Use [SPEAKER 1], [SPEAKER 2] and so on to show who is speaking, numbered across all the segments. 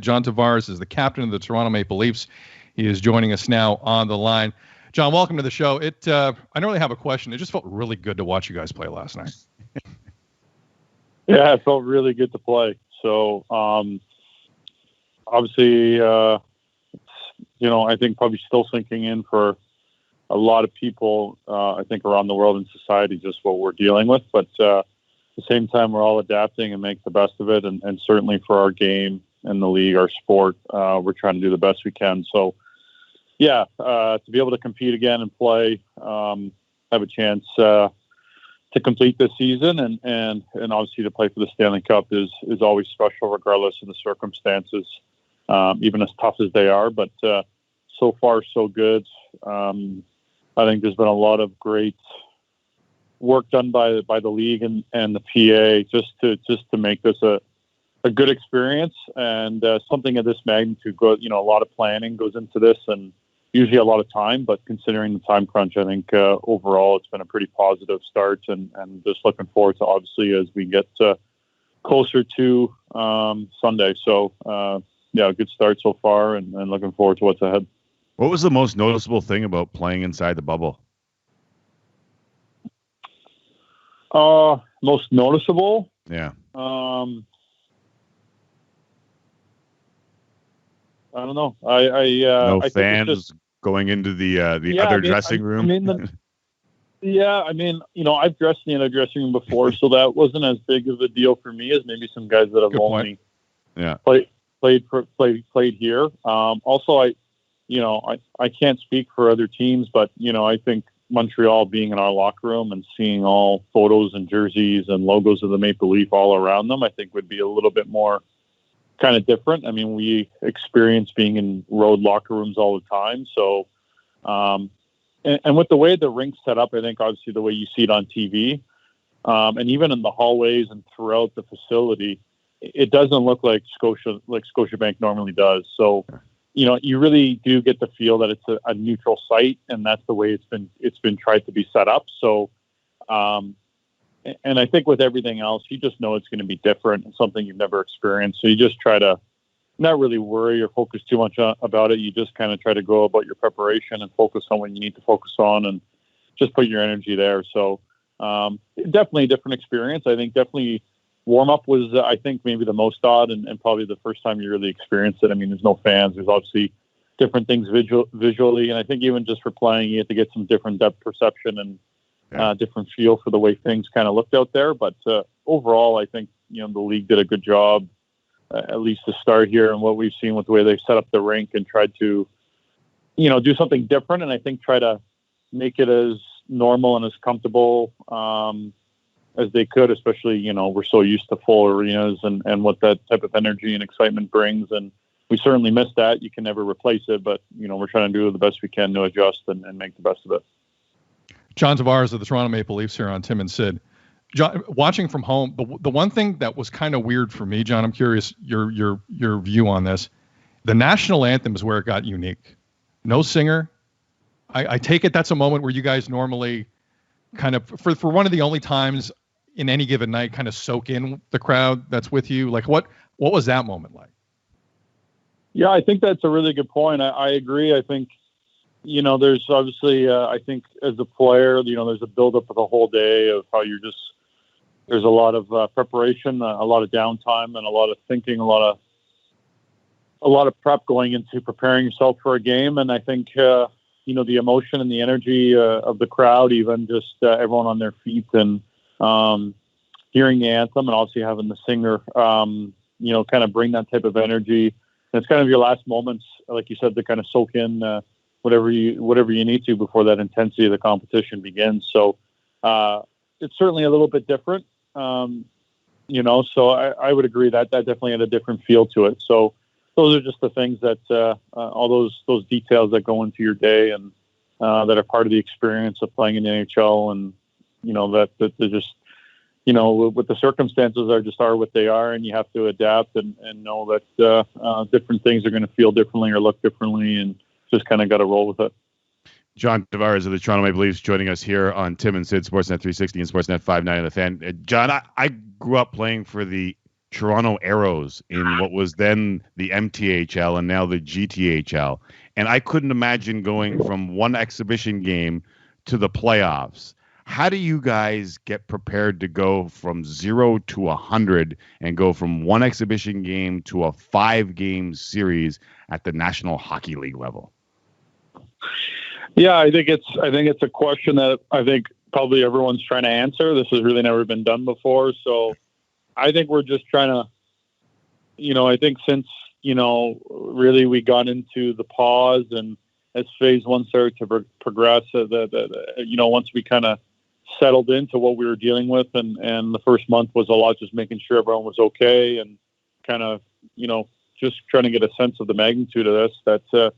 [SPEAKER 1] John Tavares is the captain of the Toronto Maple Leafs. He is joining us now on the line. John, welcome to the show. I don't really have a question. It just felt really good to watch you guys play last night.
[SPEAKER 2] Yeah, it felt really good to play. So, obviously, I think probably still sinking in for a lot of people, I think around the world in society, just what we're dealing with. But at the same time, we're all adapting and make the best of it. And certainly for our game and the league, our sport, we're trying to do the best we can. So, yeah, to be able to compete again and play, have a chance to complete this season and obviously to play for the Stanley Cup is always special regardless of the circumstances, even as tough as they are. But so far, so good. I think there's been a lot of great work done by the league and the PA just to make this a good experience and something of this magnitude. A lot of planning goes into this and usually a lot of time, but considering the time crunch, I think overall it's been a pretty positive start and just looking forward to obviously as we get closer to Sunday. So good start so far and looking forward to what's ahead.
[SPEAKER 3] What was the most noticeable thing about playing inside the bubble?
[SPEAKER 2] Most noticeable?
[SPEAKER 3] Yeah.
[SPEAKER 2] I don't know.
[SPEAKER 3] No
[SPEAKER 2] I
[SPEAKER 3] fans
[SPEAKER 2] think
[SPEAKER 3] going into the other dressing room.
[SPEAKER 2] I've dressed in the other dressing room before, so that wasn't as big of a deal for me as maybe some guys that have only played here. Also, I can't speak for other teams, but I think Montreal being in our locker room and seeing all photos and jerseys and logos of the Maple Leaf all around them, I think would be a little bit more kind of different. I mean, we experience being in road locker rooms all the time. So, and with the way the rink's set up, I think obviously the way you see it on TV, and even in the hallways and throughout the facility, it doesn't look like Scotiabank normally does. So, you really do get the feel that it's a neutral site, and that's the way it's been tried to be set up. So, and I think with everything else, you just know it's going to be different and something you've never experienced. So you just try to not really worry or focus too much about it. You just kind of try to go about your preparation and focus on what you need to focus on and just put your energy there. So definitely a different experience. I think definitely warm-up was, I think, maybe the most odd and probably the first time you really experienced it. I mean, there's no fans. There's obviously different things visually. And I think even just for playing, you have to get some different depth perception and different feel for the way things kind of looked out there. But overall, I think, the league did a good job, at least to start here, and what we've seen with the way they set up the rink and tried to, do something different. And I think try to make it as normal and as comfortable as they could, especially, we're so used to full arenas and what that type of energy and excitement brings. And we certainly miss that. You can never replace it, but, we're trying to do the best we can to adjust and make the best of it.
[SPEAKER 1] John Tavares of the Toronto Maple Leafs here on Tim and Sid. John, watching from home, the one thing that was kind of weird for me, John, I'm curious your view on this. The national anthem is where it got unique. No singer. I take it that's a moment where you guys normally kind of, for one of the only times in any given night, kind of soak in the crowd that's with you. Like what was that moment like?
[SPEAKER 2] Yeah, I think that's a really good point. I agree. I think, there's obviously, I think as a player, there's a buildup of the whole day of how there's a lot of preparation, a lot of downtime, and a lot of thinking, a lot of prep going into preparing yourself for a game. And I think, the emotion and the energy of the crowd, even just everyone on their feet and hearing the anthem and obviously having the singer, kind of bring that type of energy. And it's kind of your last moments, like you said, to kind of soak in whatever you need to before that intensity of the competition begins. So it's certainly a little bit different, so I would agree that definitely had a different feel to it. So those are just the things that all those details that go into your day and that are part of the experience of playing in the NHL. And, that they're just, what the circumstances are what they are, and you have to adapt and know that different things are going to feel differently or look differently, and just kind of got to roll with it.
[SPEAKER 3] John Tavares of the Toronto Maple Leafs joining us here on Tim and Sid, Sportsnet 360 and Sportsnet 59 of the Fan. John, I grew up playing for the Toronto Arrows in what was then the MTHL and now the GTHL. And I couldn't imagine going from one exhibition game to the playoffs. How do you guys get prepared to go from 0 to 100 and go from one exhibition game to a 5-game series at the National Hockey League level?
[SPEAKER 2] Yeah, I think it's a question that I think probably everyone's trying to answer. This has really never been done before. So I think we're just trying to, I think since, really we got into the pause and as phase one started to progress, once we kind of settled into what we were dealing with and the first month was a lot just making sure everyone was okay and kind of, just trying to get a sense of the magnitude of this, that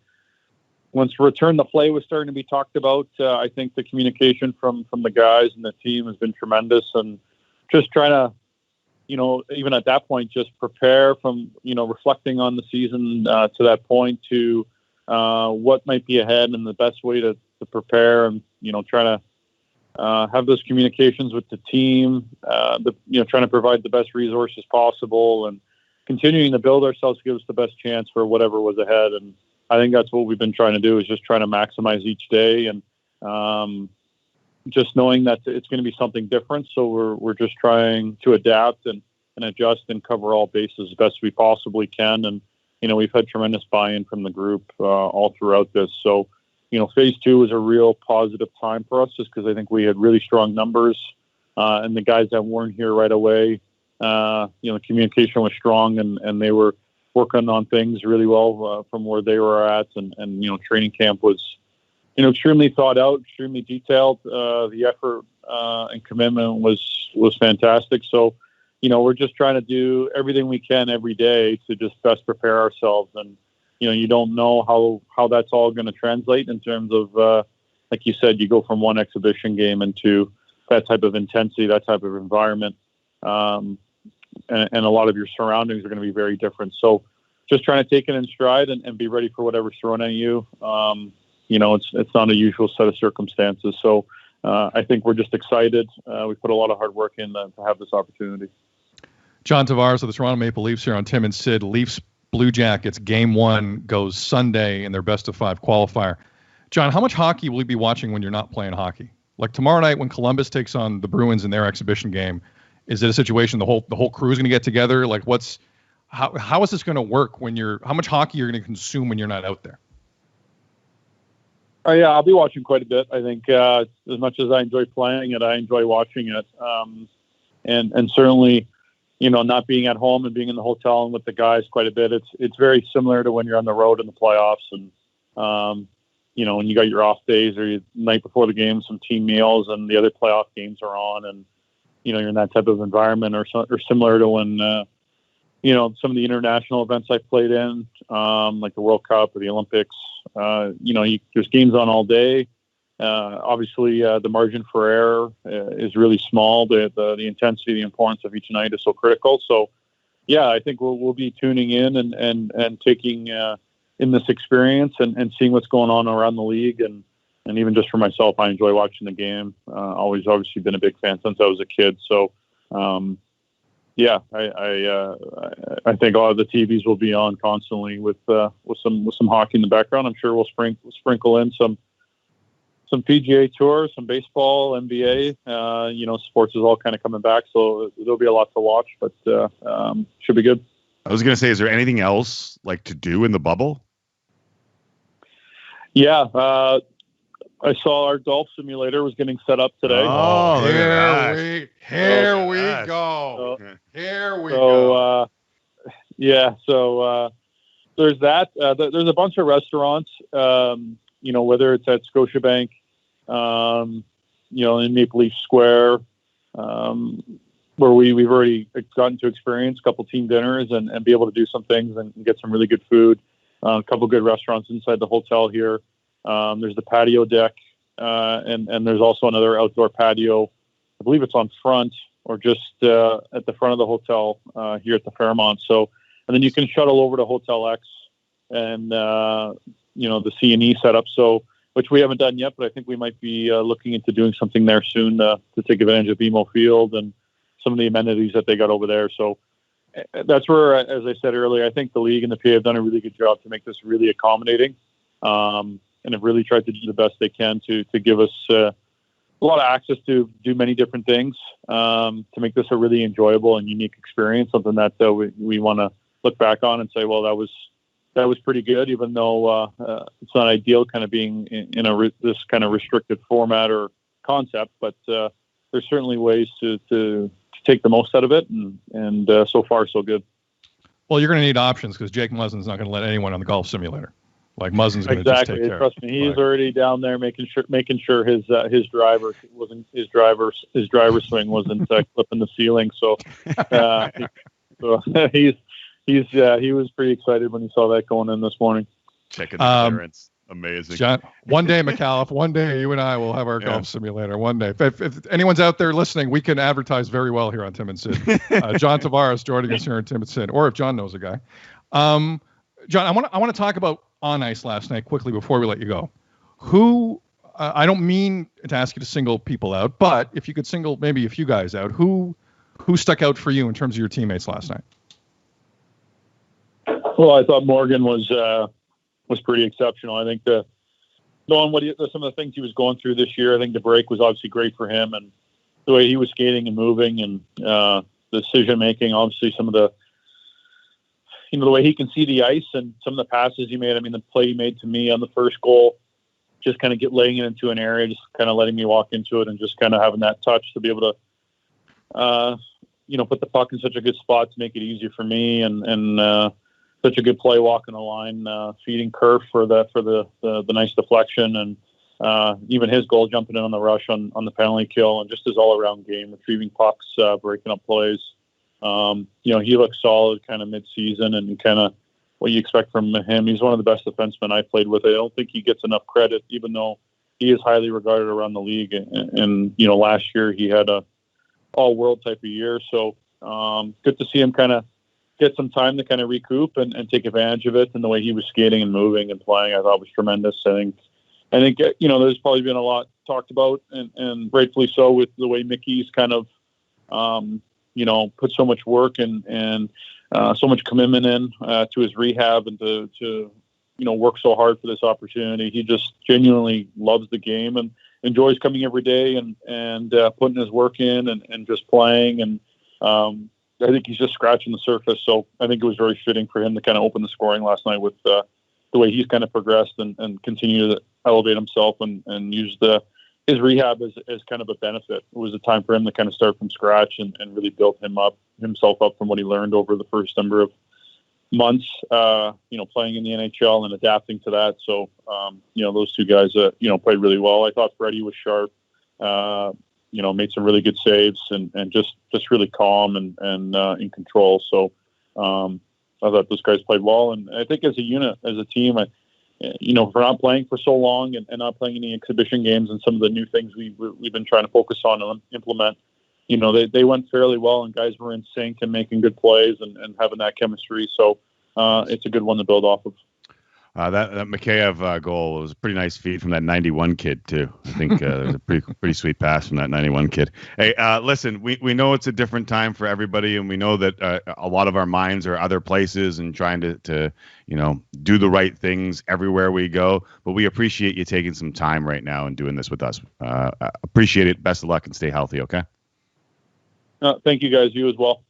[SPEAKER 2] once return to play was starting to be talked about, I think the communication from the guys and the team has been tremendous, and just trying to, even at that point, just prepare from, reflecting on the season to that point to what might be ahead and the best way to prepare and, trying to have those communications with the team, trying to provide the best resources possible and continuing to build ourselves to give us the best chance for whatever was ahead. And I think that's what we've been trying to do, is just trying to maximize each day and just knowing that it's going to be something different. So we're just trying to adapt and adjust and cover all bases as best we possibly can. And, we've had tremendous buy-in from the group all throughout this. So, phase two was a real positive time for us just because I think we had really strong numbers and the guys that weren't here right away, the communication was strong and they were working on things really well from where they were at. And training camp was, extremely thought out, extremely detailed. The effort and commitment was fantastic. So, we're just trying to do everything we can every day to just best prepare ourselves. And, you don't know how that's all going to translate in terms of, like you said, you go from one exhibition game into that type of intensity, that type of environment. And a lot of your surroundings are going to be very different. So just trying to take it in stride and be ready for whatever's thrown at you. It's not a usual set of circumstances. So I think we're just excited. We put a lot of hard work in to have this opportunity.
[SPEAKER 1] John Tavares of the Toronto Maple Leafs here on Tim and Sid. Leafs Blue Jackets game 1 goes Sunday in their best of 5 qualifier. John, how much hockey will you be watching when you're not playing hockey? Like tomorrow night when Columbus takes on the Bruins in their exhibition game, is it a situation the whole crew is going to get together? Like how is this going to work how much hockey you're going to consume when you're not out there?
[SPEAKER 2] Yeah, I'll be watching quite a bit. I think as much as I enjoy playing it, I enjoy watching it. And certainly, not being at home and being in the hotel and with the guys quite a bit, it's very similar to when you're on the road in the playoffs and, when you got your off days or the night before the game, some team meals and the other playoff games are on and, you're in that type of environment or similar to when, some of the international events I played in, like the World Cup or the Olympics, there's games on all day. Obviously, the margin for error is really small. The intensity, the importance of each night is so critical. So, yeah, I think we'll be tuning in and taking in this experience and seeing what's going on around the league. And even just for myself, I enjoy watching the game. Always obviously been a big fan since I was a kid. So, yeah, I think a lot of the TVs will be on constantly with some hockey in the background. I'm sure we'll sprinkle in some PGA Tour, some baseball, NBA. Sports is all kind of coming back, so there'll be a lot to watch, but should be good.
[SPEAKER 3] I was going to say, is there anything else to do in the bubble?
[SPEAKER 2] Yeah, I saw our golf simulator was getting set up today.
[SPEAKER 3] Oh,
[SPEAKER 1] here we go.
[SPEAKER 2] So there's that. There's a bunch of restaurants, whether it's at Scotiabank, in Maple Leaf Square, where we've already gotten to experience a couple team dinners and be able to do some things and get some really good food. A couple good restaurants inside the hotel here. There's the patio deck, and there's also another outdoor patio. I believe it's on front or just at the front of the hotel here at the Fairmont. So, and then you can shuttle over to Hotel X and the C&E setup. So, which we haven't done yet, but I think we might be looking into doing something there soon to take advantage of BMO Field and some of the amenities that they got over there. So, that's where, as I said earlier, I think the league and the PA have done a really good job to make this really accommodating, and have really tried to do the best they can to give us a lot of access to do many different things, to make this a really enjoyable and unique experience, something that we want to look back on and say, well, that was pretty good, even though it's not ideal kind of being in this kind of restricted format or concept, but there's certainly ways to take the most out of it, and so far so good.
[SPEAKER 1] Well, you're going to need options because Jake Muzzin's not going to let anyone on the golf simulator. Like Muzzin's going to just take care.
[SPEAKER 2] Trust me, he's already down there making sure his driver swing wasn't clipping the ceiling. So, he was pretty excited when he saw that going in this morning.
[SPEAKER 3] Checking the clearance. Amazing.
[SPEAKER 1] John, one day, McAuliffe, one day you and I will have our golf simulator. One day. If anyone's out there listening, we can advertise very well here on Tim and Sid. John Tavares joining us here on Tim and Sid, or if John knows a guy. John, I want to talk about on ice last night quickly before we let you go. Who, I don't mean to ask you to single people out, but if you could single maybe a few guys out, who stuck out for you in terms of your teammates last night?
[SPEAKER 2] Well, I thought Morgan was pretty exceptional. I think knowing some of the things he was going through this year, I think the break was obviously great for him, and the way he was skating and moving, and the decision making. Obviously, some of the the way he can see the ice and some of the passes he made. I mean, the play he made to me on the first goal, just kind of laying it into an area, just kind of letting me walk into it, and just kind of having that touch to be able to, put the puck in such a good spot to make it easier for me, and such a good play walking the line, feeding Kerf for the nice deflection, and even his goal jumping in on the rush on the penalty kill, and just his all around game, retrieving pucks, breaking up plays. He looks solid kind of mid-season, and kind of what you expect from him. He's one of the best defensemen I played with. I don't think he gets enough credit, even though he is highly regarded around the league. And last year he had a all-world type of year. So good to see him kind of get some time to kind of recoup and take advantage of it. And the way he was skating and moving and playing, I thought was tremendous. I think there's probably been a lot talked about, and rightfully so, with the way Mickey's kind of put so much work and so much commitment in to his rehab, and to work so hard for this opportunity. He just genuinely loves the game and enjoys coming every day and putting his work in and just playing. And I think he's just scratching the surface. So I think it was very fitting for him to kind of open the scoring last night with the way he's kind of progressed and continue to elevate himself and use his rehab as kind of a benefit. It was a time for him to kind of start from scratch and really build himself up from what he learned over the first number of months, playing in the NHL and adapting to that. So, those two guys, played really well. I thought Freddie was sharp, made some really good saves and just really calm and in control. So, I thought those guys played well. And I think as a unit, as a team, for not playing for so long and not playing any exhibition games and some of the new things we've been trying to focus on and implement, they went fairly well, and guys were in sync and making good plays and having that chemistry. So it's a good one to build off of.
[SPEAKER 3] That Mikheyev goal was a pretty nice feed from that 91 kid too. I think it was a pretty sweet pass from that 91 kid. Hey, listen, we know it's a different time for everybody, and we know that a lot of our minds are other places and trying to do the right things everywhere we go. But we appreciate you taking some time right now and doing this with us. Appreciate it. Best of luck and stay healthy. Okay.
[SPEAKER 2] Thank you guys. You as well.